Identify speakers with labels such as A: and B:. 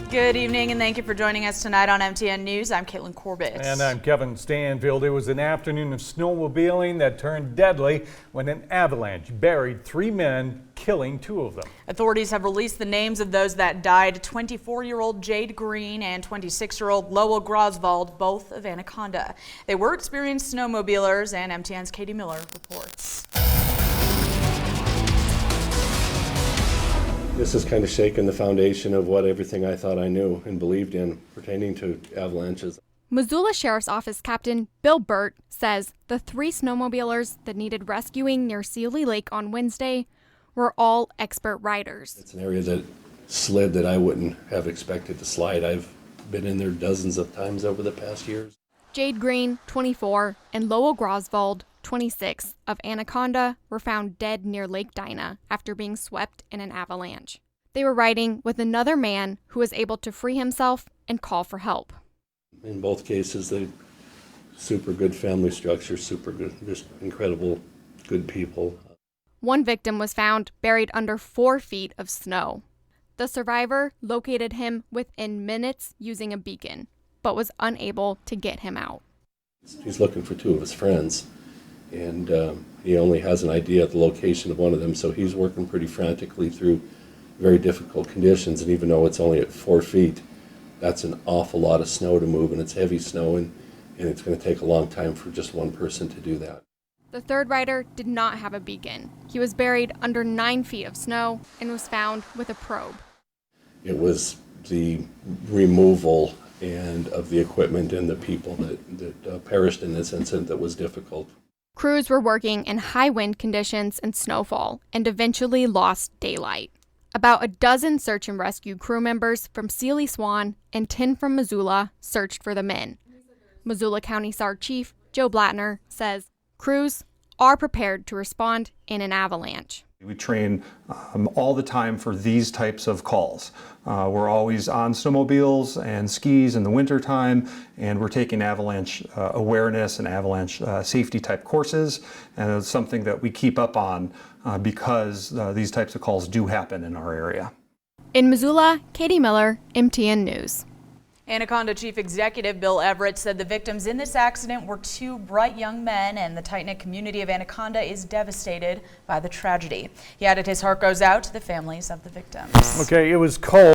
A: Good evening and thank you for joining us tonight on MTN News. I'm Caitlin Corbett.
B: And I'm Kevin Stanfield. It was an afternoon of snowmobiling that turned deadly when an avalanche buried 3 men, killing 2 of them.
A: Authorities have released the names of those that died: 24-year-old Jade Green and 26-year-old Lowell Grosvold, both of Anaconda. They were experienced snowmobilers, and MTN's Katie Miller reports.
C: This has kind of shaken the foundation of what everything I thought I knew and believed in pertaining to avalanches.
D: Missoula Sheriff's Office Captain Bill Burt says the 3 snowmobilers that needed rescuing near Sealy Lake on Wednesday were all expert riders.
C: It's an area that slid that I wouldn't have expected to slide. I've been in there dozens of times over the past years.
D: Jade Green, 24, and Lowell Grosvold, 26, of Anaconda were found dead near Lake Dinah after being swept in an avalanche. They were riding with another man who was able to free himself and call for help.
C: In both cases, they super good family structure, super good, just incredible, good people.
D: One victim was found buried under 4 feet of snow. The survivor located him within minutes using a beacon, but was unable to get him out.
C: He's looking for 2 of his friends, and he only has an idea of the location of one of them, so he's working pretty frantically through very difficult conditions. And even though it's only at 4 feet, that's an awful lot of snow to move, and it's heavy snow, and it's going to take a long time for just one person to do that.
D: The third rider did not have a beacon. He was buried under 9 feet of snow and was found with a probe.
C: It was the removal and of the equipment and the people that perished in this incident that was difficult.
D: Crews were working in high wind conditions and snowfall and eventually lost daylight. About a dozen search and rescue crew members from Sealy Swan and 10 from Missoula searched for the men. Missoula County SAR Chief Joe Blattner says crews are prepared to respond in an avalanche.
E: We train all the time for these types of calls. We're always on snowmobiles and skis in the wintertime, and we're taking avalanche awareness and avalanche safety type courses, and it's something that we keep up on because these types of calls do happen in our area.
D: In Missoula, Katie Miller, MTN News.
A: Anaconda Chief Executive Bill Everett said the victims in this accident were 2 bright young men, and the tight-knit community of Anaconda is devastated by the tragedy. He added his heart goes out to the families of the victims.
B: Okay, it was cold.